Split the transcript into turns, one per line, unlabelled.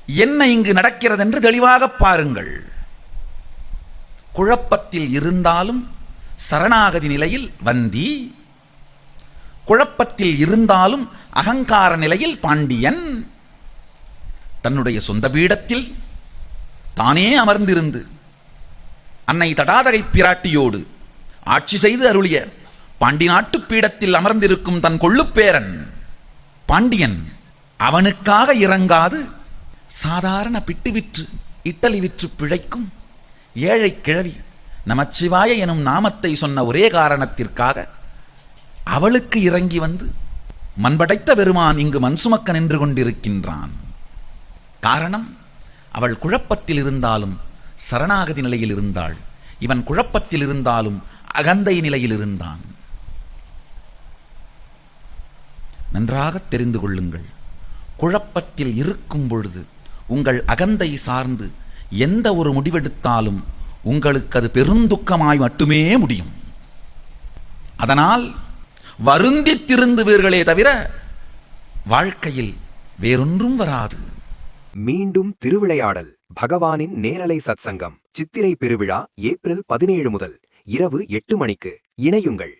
என்ன இங்கு நடக்கிறது என்று தெளிவாக பாருங்கள். குழப்பத்தில் இருந்தாலும் சரணாகதி நிலையில் வந்தி, குழப்பத்தில் இருந்தாலும் அகங்கார நிலையில் பாண்டியன், தன்னுடைய சொந்த பீடத்தில் தானே அமர்ந்திருந்து அன்னை தடாதகை பிராட்டியோடு ஆட்சி செய்து அருளிய பாண்டி நாட்டு பீடத்தில் அமர்ந்திருக்கும் தன் கொள்ளுப்பேரன் பாண்டியன் அவனுக்காக இறங்காது சாதாரண பிட்டு விற்று இட்டலி விற்று பிழைக்கும் ஏழை கிழவி நமச்சிவாய எனும் நாமத்தை சொன்ன ஒரே காரணத்திற்காக அவளுக்கு இறங்கி வந்து மண்படைத்த பெருமான் இங்கு மண் சுமக்க நின்று கொண்டிருக்கின்றான். காரணம், அவள் குழப்பத்தில் இருந்தாலும் சரணாகதி நிலையில் இருந்தாள், இவன் குழப்பத்தில் இருந்தாலும் அகந்தை நிலையில் இருந்தான். நன்றாக தெரிந்து கொள்ளுங்கள். குழப்பத்தில் இருக்கும் பொழுது உங்கள் அகந்தை சார்ந்து எந்த ஒரு முடிவெடுத்தாலும் உங்களுக்கு அது பெருந்துக்கமாய் மட்டுமே முடியும். அதனால் வருந்தி திருந்துவீர்களே தவிர வாழ்க்கையில் வேறொன்றும் வராது.
மீண்டும் திருவிளையாடல் பகவானின் நேரலை சத்சங்கம் சித்திரை பெருவிழா ஏப்ரல் 17 முதல் இரவு 8 மணிக்கு இணையுங்கள்.